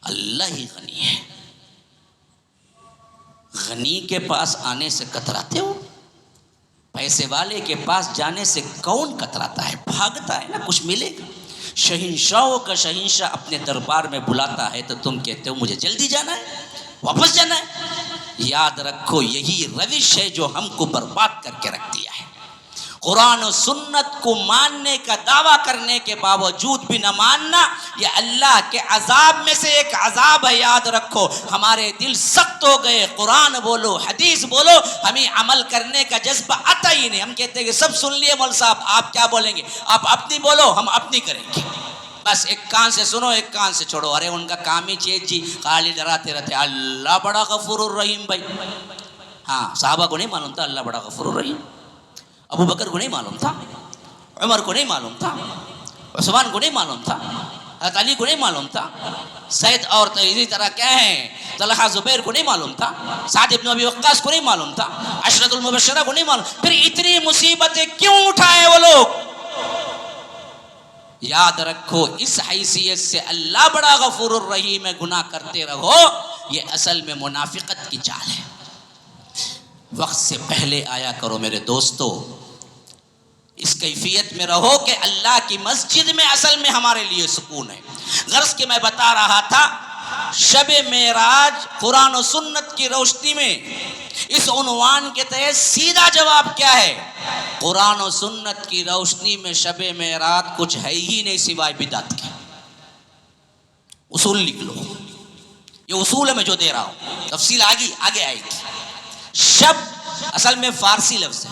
Speaker 1: اللہ ہی غنی ہے. غنی کے پاس آنے سے کتراتے ہو؟ پیسے والے کے پاس جانے سے کون کتراتا ہے؟ بھاگتا ہے نا، کچھ ملے گا. شہنشاہوں کا شہنشاہ اپنے دربار میں بلاتا ہے تو تم کہتے ہو مجھے جلدی جانا ہے، واپس جانا ہے۔ یاد رکھو یہی روش ہے جو ہم کو برباد کر کے رکھ دیا ہے۔ قرآن و سنت کو ماننے کا دعویٰ کرنے کے باوجود بھی نہ ماننا، یہ اللہ کے عذاب میں سے ایک عذاب ہے۔ یاد رکھو ہمارے دل سخت ہو گئے، قرآن بولو حدیث بولو، ہمیں عمل کرنے کا جذبہ آتا ہی نہیں۔ ہم کہتے ہیں کہ سب سن لیے مول صاحب، آپ کیا بولیں گے، آپ اپنی بولو ہم اپنی کریں گے، بس ایک کان سے سنو ایک کان سے چھوڑو۔ ارے ان کا کام ہی چیز جی خالی ڈراتے رہتے، اللہ بڑا غفور الرحیم بھائی۔ ہاں صحابہ کو نہیں معلوم تھا اللہ بڑا غفور الرحیم، ابو بکر کو نہیں معلوم تھا، عمر کو نہیں معلوم تھا، عثمان کو نہیں معلوم تھا، حضرت علی کو نہیں معلوم تھا، سید اور اسی طرح کیا ہیں طلحہ زبیر کو نہیں معلوم تھا، سعد ابن ابی وقاص کو نہیں معلوم تھا، عشرۃ المبشرہ کو نہیں معلوم، پھر اتنی مصیبتیں کیوں اٹھائے وہ لوگ؟ یاد رکھو اس حیثیت سے اللہ بڑا غفور الرحیم ہے گناہ کرتے رہو، یہ اصل میں منافقت کی چال ہے۔ وقت سے پہلے آیا کرو میرے دوستو، اس کیفیت میں رہو کہ اللہ کی مسجد میں اصل میں ہمارے لیے سکون ہے۔ غرض کہ میں بتا رہا تھا شب معراج قرآن و سنت کی روشنی میں اس عنوان کے تحت سیدھا جواب کیا ہے؟ قرآن و سنت کی روشنی میں شب معراج کچھ ہے ہی نہیں سوائے بدعت کے۔ اصول لکھ لو، یہ اصول ہے میں جو دے رہا ہوں، تفصیل آگے آئے گی۔ شب اصل میں فارسی لفظ ہے،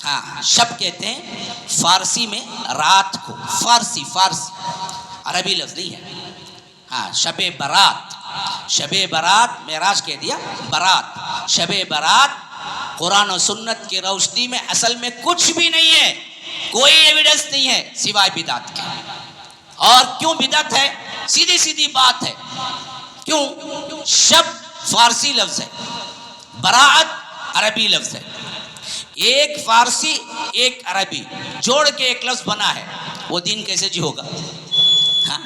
Speaker 1: ہاں شب کہتے ہیں فارسی میں رات کو، فارسی عربی لفظ نہیں ہے۔ ہاں شب برات، شب برات معراج کہہ دیا، برات، شب برات قرآن و سنت کی روشنی میں اصل میں کچھ بھی نہیں ہے، کوئی ایویڈنس نہیں ہے سوائے بدعت کے۔ اور کیوں بدعت ہے؟ سیدھی بات ہے، کیوں؟ شب فارسی لفظ ہے، براعت عربی لفظ ہے، ایک فارسی ایک عربی جوڑ کے ایک لفظ بنا ہے، وہ دین کیسے جی ہوگا؟ ہاں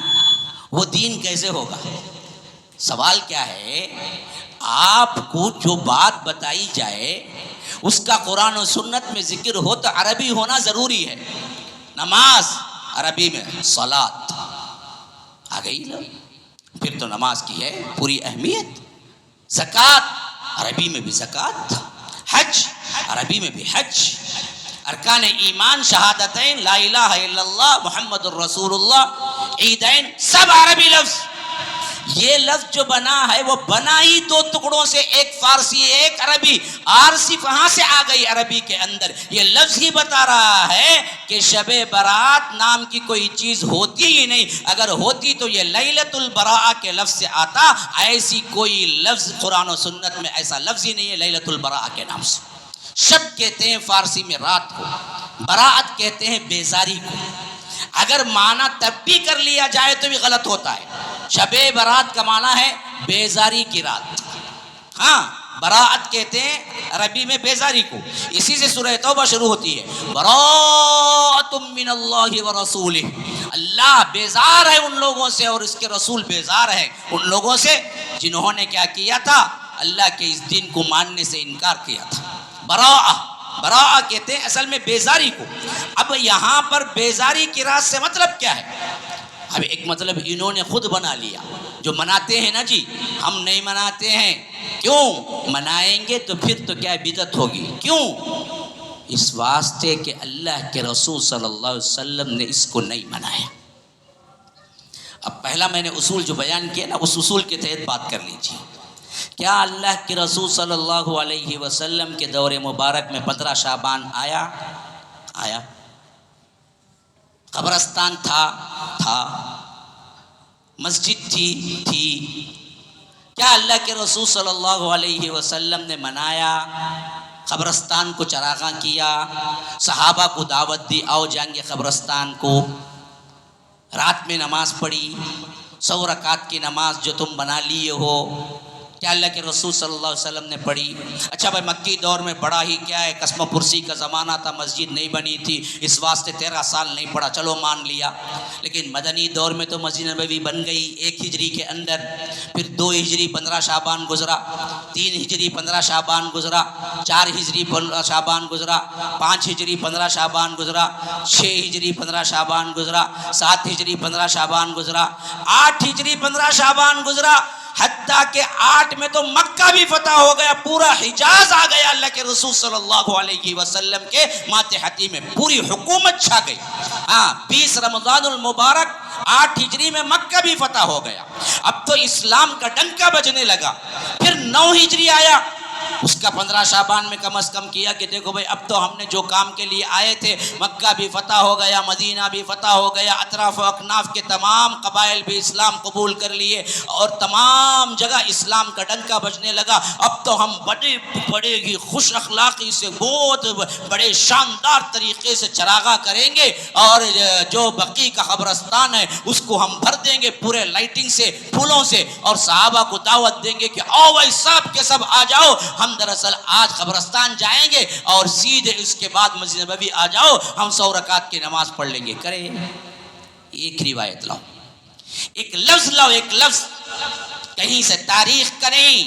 Speaker 1: وہ دین کیسے ہوگا؟ سوال کیا ہے، آپ کو جو بات بتائی جائے اس کا قرآن و سنت میں ذکر ہو تو عربی ہونا ضروری ہے۔ نماز عربی میں صلاۃ آ گئی، پھر تو نماز کی ہے پوری اہمیت۔ زکوٰۃ عربی میں بھی زکوٰۃ، حج عربی میں بھی حج، ارکان ایمان شہادتین لا الہ الا اللہ محمد الرسول اللہ، عیدین، سب عربی لفظ۔ یہ لفظ جو بنا ہے وہ بنا ہی دو ٹکڑوں سے، ایک فارسی ایک عربی، عارضی کہاں سے آ گئی عربی کے اندر؟ یہ لفظ ہی بتا رہا ہے کہ شب برات نام کی کوئی چیز ہوتی ہی نہیں، اگر ہوتی تو یہ لیلۃ البراء کے لفظ سے آتا، ایسی کوئی لفظ قرآن و سنت میں ایسا لفظ ہی نہیں ہے لیلۃ البراء کے نام سے۔ شب کہتے ہیں فارسی میں رات کو، براعت کہتے ہیں بیزاری کو۔ اگر معنی تب بھی کر لیا جائے تو بھی غلط ہوتا ہے۔ شب برات کا معنی ہے بیزاری کی رات، ہاں براعت کہتے ہیں عربی میں بیزاری کو، اسی سے سورہ توبہ شروع ہوتی ہے، براءۃ من اللہ ورسولہ، اللہ بیزار ہے ان لوگوں سے اور اس کے رسول بیزار ہے ان لوگوں سے جنہوں نے کیا کیا تھا، اللہ کے اس دین کو ماننے سے انکار کیا تھا۔ براء کہتے ہیں اصل میں بیزاری کو۔ اب یہاں پر بیزاری کی رات سے مطلب کیا ہے؟ اب ایک مطلب انہوں نے خود بنا لیا، جو مناتے ہیں نا جی ہم نہیں مناتے ہیں، کیوں منائیں گے تو پھر تو کیا بدعت ہوگی، کیوں؟ اس واسطے کہ اللہ کے رسول صلی اللہ علیہ وسلم نے اس کو نہیں منایا۔ اب پہلا میں نے اصول جو بیان کیا نا اس اصول کے تحت بات کر لیجیے۔ کیا اللہ کے رسول صلی اللہ علیہ وسلم کے دور مبارک میں 15 شعبان آیا؟ قبرستان تھا، مسجد تھی، کیا اللہ کے رسول صلی اللہ علیہ وسلم نے منایا؟ قبرستان کو چراغاں کیا، صحابہ کو دعوت دی آؤ جائیں گے قبرستان کو، رات میں نماز پڑھی، 100 رکعت کی نماز جو تم بنا لیے ہو، کیا اللہ کے رسول صلی اللہ علیہ وسلم نے پڑھی؟ اچھا بھائی مکی دور میں بڑا ہی کیا ہے، قسم و پرسی کا زمانہ تھا، مسجد نہیں بنی تھی، اس واسطے 13 سال نہیں پڑھا، چلو مان لیا۔ لیکن مدنی دور میں تو مسجد نبوی بن گئی 1 ہجری کے اندر، پھر 2 ہجری 15 شعبان گزرا، 3 ہجری 15 شعبان گزرا، 4 ہجری 15 شعبان گزرا، 5 ہجری 15 شعبان گزرا، 6 ہجری 15 شعبان گزرا، 7 ہجری 15 شعبان گزرا، 8 ہجری 15 شعبان گزرا، حتیٰ کہ 8 میں تو مکہ بھی فتح ہو گیا، پورا حجاز آ گیا اللہ کے رسول صلی اللہ علیہ وسلم کے ماتحتی میں، پوری حکومت چھا گئی۔ 20 رمضان المبارک 8 ہجری میں مکہ بھی فتح ہو گیا، اب تو اسلام کا ڈنکا بجنے لگا۔ پھر 9 ہجری آیا، اس کا 15 شعبان میں کم از کم کیا کہ دیکھو بھائی اب تو ہم نے جو کام کے لیے آئے تھے، مکہ بھی فتح ہو گیا، مدینہ بھی فتح ہو گیا، اطراف و اکناف کے تمام قبائل بھی اسلام قبول کر لیے اور تمام جگہ اسلام کا ڈنکا بجنے لگا۔ اب تو ہم بڑے ہی خوش اخلاقی سے بہت بڑے شاندار طریقے سے چراغاں کریں گے، اور جو بقی کا قبرستان ہے اس کو ہم بھر دیں گے پورے لائٹنگ سے، پھولوں سے، اور صحابہ کو دعوت دیں گے کہ آؤ بھائی سب کے سب آ جاؤ، ہم دراصل آج قبرستان جائیں گے اور سیدھے اس کے بعد مسجد نبوی آ جاؤ، ہم 100 رکعت کی نماز پڑھ لیں گے۔ کرے ایک روایت لاؤ، ایک لفظ لاؤ، ایک لفظ، کہیں سے تاریخ کا نہیں،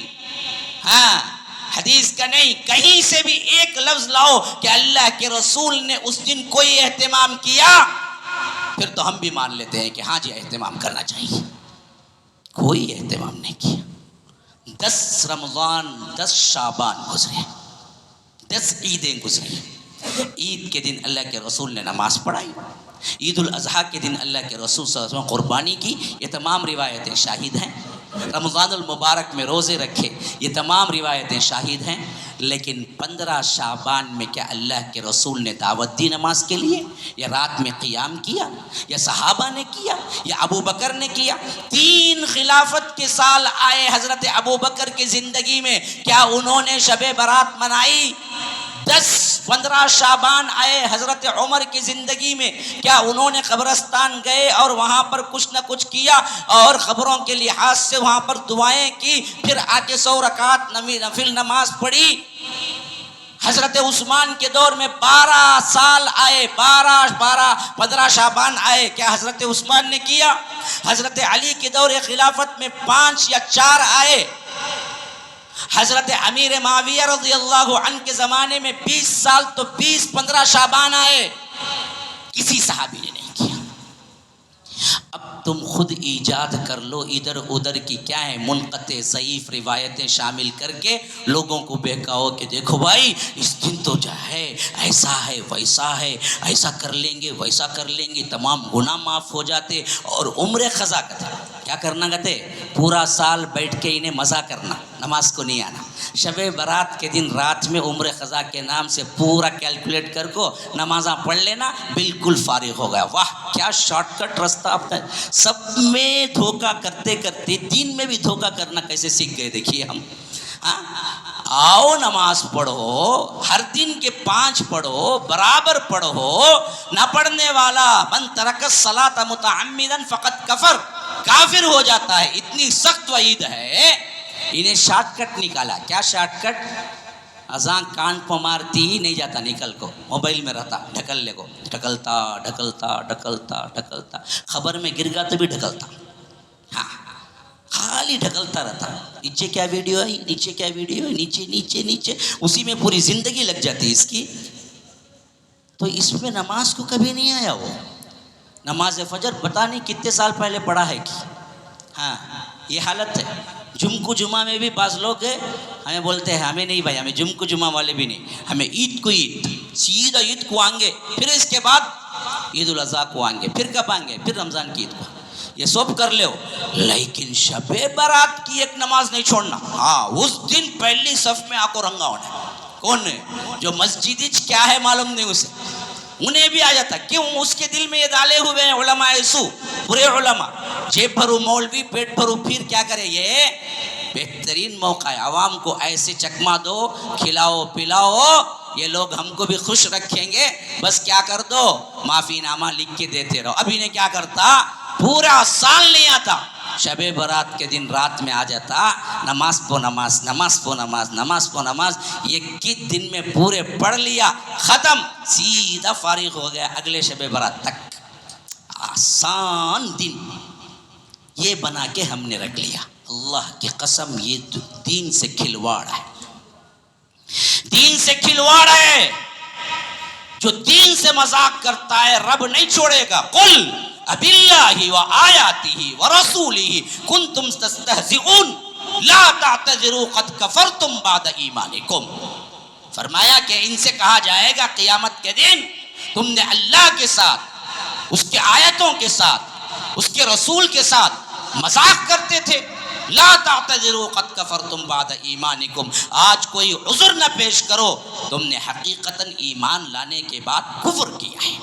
Speaker 1: حدیث کا نہیں، کہیں سے بھی ایک لفظ لاؤ کہ اللہ کے رسول نے اس دن کوئی اہتمام کیا، پھر تو ہم بھی مان لیتے ہیں کہ ہاں جی اہتمام کرنا چاہیے۔ کوئی اہتمام نہیں کیا۔ 10 رمضان 10 شعبان گزرے، 10 عیدیں گزری۔ عید کے دن اللہ کے رسول نے نماز پڑھائی، عید الاضحیٰ کے دن اللہ کے رسول صلی اللہ علیہ وسلم قربانی کی، یہ تمام روایتیں شاہد ہیں۔ رمضان المبارک میں روزے رکھے، یہ تمام روایتیں شاہد ہیں۔ لیکن 15 شعبان میں کیا اللہ کے رسول نے دعوت دی نماز کے لیے، یا رات میں قیام کیا، یا صحابہ نے کیا، یا ابو بکر نے کیا؟ 3 خلافت کے سال آئے حضرت ابو بکر کی زندگی میں، کیا انہوں نے شب برات منائی؟ 15 شعبان آئے حضرت عمر کی زندگی میں، کیا انہوں نے قبرستان گئے اور وہاں پر کچھ نہ کچھ کیا اور قبروں کے لحاظ سے وہاں پر دعائیں کی، پھر آ کے 100 رکعت نفل نماز پڑھی؟ حضرت عثمان کے دور میں 12 سال آئے، 15 شعبان آئے، کیا حضرت عثمان نے کیا؟ حضرت علی کے دور خلافت میں 5 یا 4 آئے، حضرت امیر معاویہ رضی اللہ عنہ کے زمانے میں 20 سال تو 15 شعبان آئے، کسی صحابی نے نہیں کیا۔ اب تم خود ایجاد کر لو ادھر ادھر کی کیا ہے منقطع ضعیف روایتیں شامل کر کے لوگوں کو بہکاؤ کہ دیکھو بھائی اس دن تو جو ہے ایسا ہے ویسا ہے، ایسا کر لیں گے ویسا کر لیں گے، تمام گناہ معاف ہو جاتے، اور عمر قضا کرتے۔ کیا کرنا کہتے؟ پورا سال بیٹھ کے انہیں مزہ کرنا، نماز کو نہیں آنا، شب برات کے دن رات میں عمر قضا کے نام سے پورا کیلکولیٹ کر کو نمازاں پڑھ لینا، بالکل فارغ ہو گیا۔ واہ کیا شارٹ کٹ راستہ اپنا، سب میں دھوکہ کرتے کرتے دین میں بھی دھوکہ کرنا کیسے سیکھ گئے دیکھیے ہم۔ آؤ نماز پڑھو، ہر دن کے 5 پڑھو، برابر پڑھو، نہ پڑھنے والا من ترک الصلاۃ متعمدا فقد کفر، کافر ہو جاتا ہے، اتنی سخت وعید ہے۔ انہیں شارٹ کٹ نکالا، کیا شارٹ کٹ؟ اذان کان پہ مارتی ہی نہیں جاتا نکل کو، موبائل میں رہتا، ڈھکل لے کو، ڈھکلتا ڈھکلتا ڈھکلتا ڈھکلتا، خبر میں گر گیا تو بھی ڈھکلتا، ہاں خالی ڈھکلتا رہتا، نیچے کیا ویڈیو ہے، نیچے کیا ویڈیو ہے، نیچے نیچے نیچے، اسی میں پوری زندگی لگ جاتی اس کی۔ تو اس میں نماز کو کبھی نہیں آیا وہ، نماز فجر پتہ نہیں کتنے سال پہلے پڑھا ہے کہ، ہاں یہ حالت ہے۔ جمعہ جمعہ میں بھی بعض لوگ ہمیں بولتے ہیں ہمیں نہیں بھائی، ہمیں جمعہ جمعہ والے بھی نہیں، ہمیں عید کو عید، سیدھا عید کو آئیں گے، پھر اس کے بعد عید الاضحیٰ کو آئیں گے، پھر کب آئیں گے؟ پھر رمضان کی عید کو، یہ سب کر لے ہو، لیکن شب برات کی ایک نماز نہیں چھوڑنا۔ ہاں اس دن پہلی صف میں آ کو رنگا ہونا۔ کون ہے جو مسجد کیا ہے معلوم نہیں اسے، انہیں بھی آ جاتا، کیوں؟ اس کے دل میں یہ ڈالے ہوئے ہیں علماء سو، برے علماء، جیب بھرو مولوی پیٹ بھرو پھر کیا کرے؟ یہ بہترین موقع ہے، عوام کو ایسے چکما دو، کھلاؤ پلاؤ، یہ لوگ ہم کو بھی خوش رکھیں گے، بس کیا کر دو معافی نامہ لکھ کے دیتے رہو۔ اب انہیں کیا کرتا، پورا سال نہیں آتا، شب برات کے دن رات میں آ جاتا، نماز پو نماز، نماز پو نماز، نماز پو نماز، یہ کس دن میں پورے پڑھ لیا، ختم، سیدھا فارغ ہو گیا اگلے شب برات تک۔ آسان دن یہ بنا کے ہم نے رکھ لیا۔ اللہ کی قسم یہ دین سے کھلواڑ ہے، دین سے کھلواڑ ہے۔ جو دین سے مذاق کرتا ہے رب نہیں چھوڑے گا۔ قل اباللہ وآیاتہ ورسولہ کنتم تستہزئون لا تعتذروا قد کفرتم بعد ایمانکم۔ فرمایا کہ ان سے کہا جائے گا قیامت کے دن تم نے اللہ کے ساتھ، اس کے آیتوں کے ساتھ، اس کے رسول کے ساتھ مذاق کرتے تھے، لا تعتذروا قد کفرتم بعد ایمانکم، آج کوئی عذر نہ پیش کرو، تم نے حقیقتاً ایمان لانے کے بعد کفر کیا ہے۔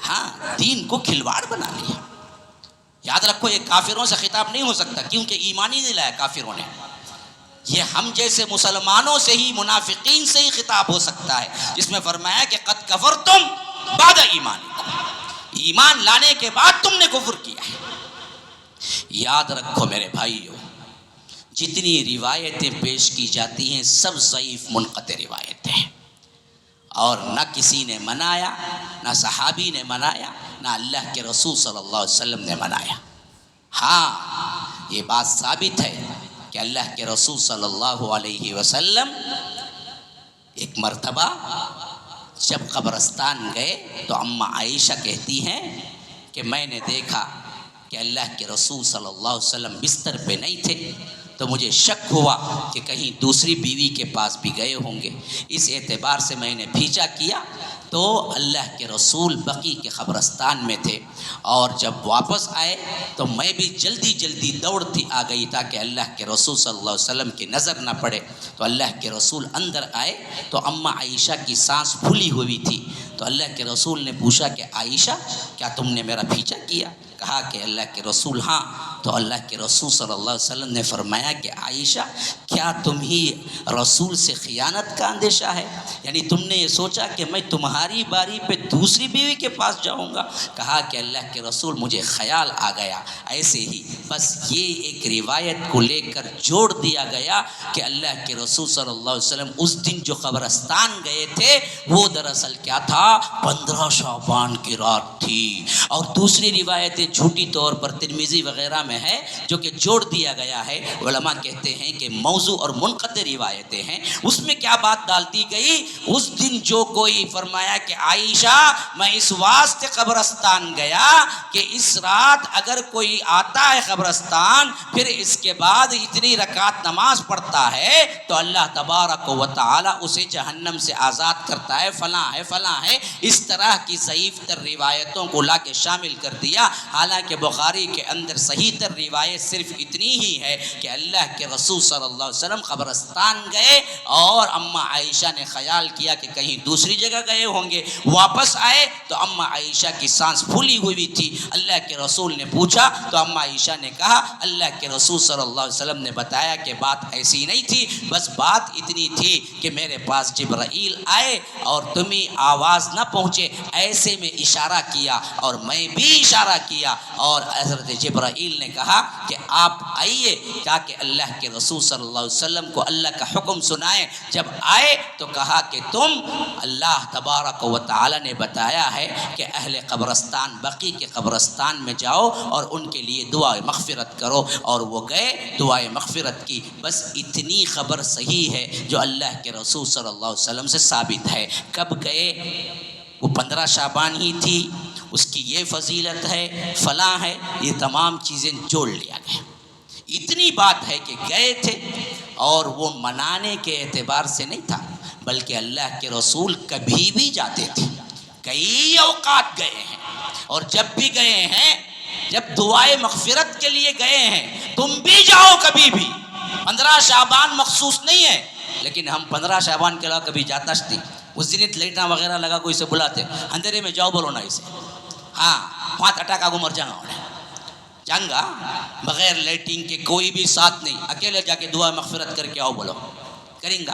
Speaker 1: ہاں، دین کو کھلواڑ بنا لیا۔ یاد رکھو یہ کافروں سے خطاب نہیں ہو سکتا، کیونکہ ایمان ہی نہیں لایا کافروں نے۔ یہ ہم جیسے مسلمانوں سے ہی، منافقین سے ہی خطاب ہو سکتا ہے، جس میں فرمایا کہ قد کفرتم بعد ایمانکم، ایمان لانے کے بعد تم نے کفر کیا ہے۔ یاد رکھو میرے بھائیو، جتنی روایتیں پیش کی جاتی ہیں سب ضعیف منقطع روایتیں ہیں، اور نہ کسی نے منایا، نہ صحابی نے منایا، نہ اللہ کے رسول صلی اللہ علیہ وسلم نے منایا۔ ہاں، یہ بات ثابت ہے کہ اللہ کے رسول صلی اللہ علیہ وسلم ایک مرتبہ جب قبرستان گئے تو اماں عائشہ کہتی ہیں کہ میں نے دیکھا کہ اللہ کے رسول صلی اللہ علیہ وسلم بستر پہ نہیں تھے، تو مجھے شک ہوا کہ کہیں دوسری بیوی کے پاس بھی گئے ہوں گے، اس اعتبار سے میں نے پیچھا کیا تو اللہ کے رسول بقیع کے قبرستان میں تھے، اور جب واپس آئے تو میں بھی جلدی جلدی دوڑتی آ گئی تاکہ اللہ کے رسول صلی اللہ علیہ وسلم کی نظر نہ پڑے۔ تو اللہ کے رسول اندر آئے تو اماں عائشہ کی سانس پھولی ہوئی تھی، تو اللہ کے رسول نے پوچھا کہ عائشہ کیا تم نے میرا پیچھا کیا؟ کہا کہ اللہ کے رسول ہاں۔ تو اللہ کے رسول صلی اللہ علیہ وسلم نے فرمایا کہ عائشہ کیا تم ہی رسول سے خیانت کا اندیشہ ہے؟ یعنی تم نے یہ سوچا کہ میں تمہاری باری پہ دوسری بیوی کے پاس جاؤں گا؟ کہا کہ اللہ کے رسول مجھے خیال آ گیا۔ ایسے ہی بس یہ ایک روایت کو لے کر جوڑ دیا گیا کہ اللہ کے رسول صلی اللہ علیہ وسلم اس دن جو قبرستان گئے تھے وہ دراصل کیا تھا، 15 شعبان کی رات تھی۔ اور دوسری روایتیں جھوٹی طور پر ترمذی وغیرہ میں ہے جو کہ جوڑ دیا گیا ہے، علماء کہتے ہیں کہ موضوع اور منقطع روایتیں ہیں۔ اس میں کیا بات ڈال دی گئی، اس دن جو کوئی فرمایا کہ عائشہ میں اس واسطے قبرستان گیا کہ اس رات اگر کوئی آتا ہے قبرستان پھر اس کے بعد اتنی رکعت نماز پڑھتا ہے تو اللہ تبارک و تعالی اسے جہنم سے آزاد کرتا ہے، فلاں ہے فلاں ہے، اس طرح کی ضعیف تر روایتوں کو لا کے شامل کر دیا۔ حالانکہ بخاری کے اندر صحیح تر روایت صرف اتنی ہی ہے کہ اللہ کے رسول صلی اللہ علیہ وسلم قبرستان گئے اور اماں عائشہ نے خیال کیا کہ کہیں دوسری جگہ گئے ہوں گے، واپس آئے تو اماں عائشہ کی سانس پھولی ہوئی تھی۔ اللہ کے رسول نے پوچھا تو اماں عائشہ نے کہا اللہ کے رسول صلی اللہ علیہ وسلم نے بتایا کہ بات ایسی نہیں تھی، بس بات اتنی تھی کہ میرے پاس جبرائیل آئے اور تمہیں آواز نہ پہنچے ایسے میں اشارہ کیا اور میں بھی اشارہ کیا، اور حضرت جبرائیل نے کہا کہ آپ آئیے تاکہ اللہ کے رسول صلی اللہ علیہ وسلم کو اللہ کا حکم سنائیں۔ جب آئے تو کہا کہ تم، اللہ تبارک و تعالی نے بتایا ہے کہ اہل قبرستان بقیع کے قبرستان میں جاؤ اور ان کے لیے دعا مغفرت کرو، اور وہ گئے دعائے مغفرت کی۔ بس اتنی خبر صحیح ہے جو اللہ کے رسول صلی اللہ علیہ وسلم سے ثابت ہے۔ کب گئے؟ وہ 15 شعبان ہی تھی، اس کی یہ فضیلت ہے، فلاں ہے، یہ تمام چیزیں جوڑ لیا گیا۔ اتنی بات ہے کہ گئے تھے، اور وہ منانے کے اعتبار سے نہیں تھا بلکہ اللہ کے رسول کبھی بھی جاتے تھے، کئی اوقات گئے ہیں، اور جب بھی گئے ہیں، جب دعائے مغفرت کے لیے گئے ہیں، تم بھی جاؤ کبھی بھی۔ 15 شعبان مخصوص نہیں ہے، لیکن ہم 15 شعبان کے علاوہ کبھی جاتا نہیں۔ اس دن لائٹاں وغیرہ لگا کوئی سے بلاتے اندھیرے میں جاؤ بولو نا اسے، ہاں وہاں اٹاکا کو مر جانا انہیں جانگا بغیر لائٹنگ کے، کوئی بھی ساتھ نہیں، اکیلے جا کے دعا مغفرت کر کے آؤ بولو، کریں گا؟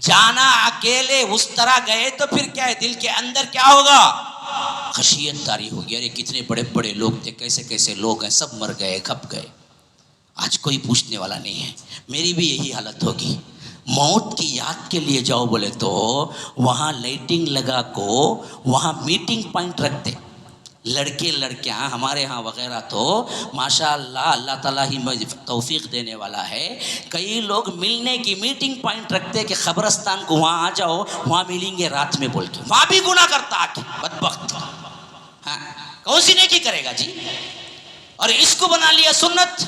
Speaker 1: جانا اکیلے اس طرح گئے تو پھر کیا ہے، دل کے اندر کیا ہوگا؟ خشیت طاری ہو گئی، ارے کتنے بڑے بڑے لوگ تھے، کیسے کیسے لوگ ہیں، سب مر گئے، کھپ گئے، آج کوئی پوچھنے والا نہیں ہے۔ میری بھی یہی حالت ہوگی، موت کی یاد کے لیے جاؤ بولے تو وہاں لائٹنگ لگا کو وہاں میٹنگ پوائنٹ رکھتے لڑکے لڑکیاں ہمارے ہاں وغیرہ، تو ماشاء اللہ اللہ تعالیٰ ہی توفیق دینے والا ہے، کئی لوگ ملنے کی میٹنگ پوائنٹ رکھتے کہ قبرستان کو وہاں آ جاؤ، وہاں ملیں گے رات میں بول کے، وہاں بھی گناہ کرتا آ کے بدبخت، ہاں کون سی نیکی کرے گا جی، اور اس کو بنا لیا سنت۔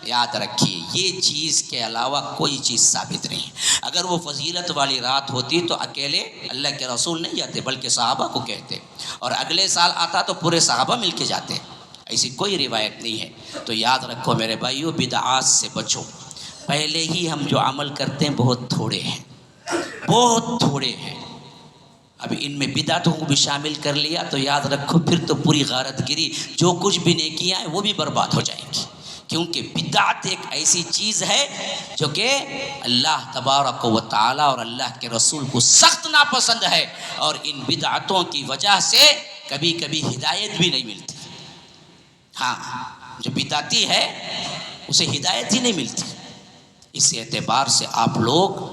Speaker 1: یاد رکھیے یہ چیز کے علاوہ کوئی چیز ثابت نہیں ہے۔ اگر وہ فضیلت والی رات ہوتی تو اکیلے اللہ کے رسول نہیں جاتے بلکہ صحابہ کو کہتے، اور اگلے سال آتا تو پورے صحابہ مل کے جاتے، ایسی کوئی روایت نہیں ہے۔ تو یاد رکھو میرے بھائیو، بدعات سے بچو۔ پہلے ہی ہم جو عمل کرتے ہیں بہت تھوڑے ہیں، بہت تھوڑے ہیں، اب ان میں بدعتوں کو بھی شامل کر لیا تو یاد رکھو پھر تو پوری غارت گری، جو کچھ بھی نیکیاں ہیں وہ بھی برباد ہو جائیں گی، کیونکہ بدعت ایک ایسی چیز ہے جو کہ اللہ تبارک و تعالی اور اللہ کے رسول کو سخت ناپسند ہے، اور ان بدعتوں کی وجہ سے کبھی کبھی ہدایت بھی نہیں ملتی۔ ہاں جو بدعتی ہے اسے ہدایت ہی نہیں ملتی۔ اس اعتبار سے آپ لوگ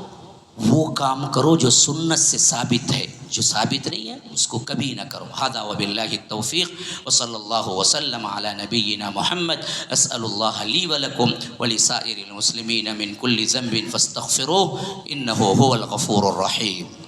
Speaker 1: وہ کام کرو جو سنت سے ثابت ہے، جو ثابت نہیں ہے اس کو کبھی نہ کرو۔ ھذا وباللہ التوفیق وصلی اللہ وسلم علی نبینا محمد۔ اسأل اللہ لی ولکم ولسائر المسلمین من کل ذنب فاستغفروہ انہ هو الغفور الرحیم۔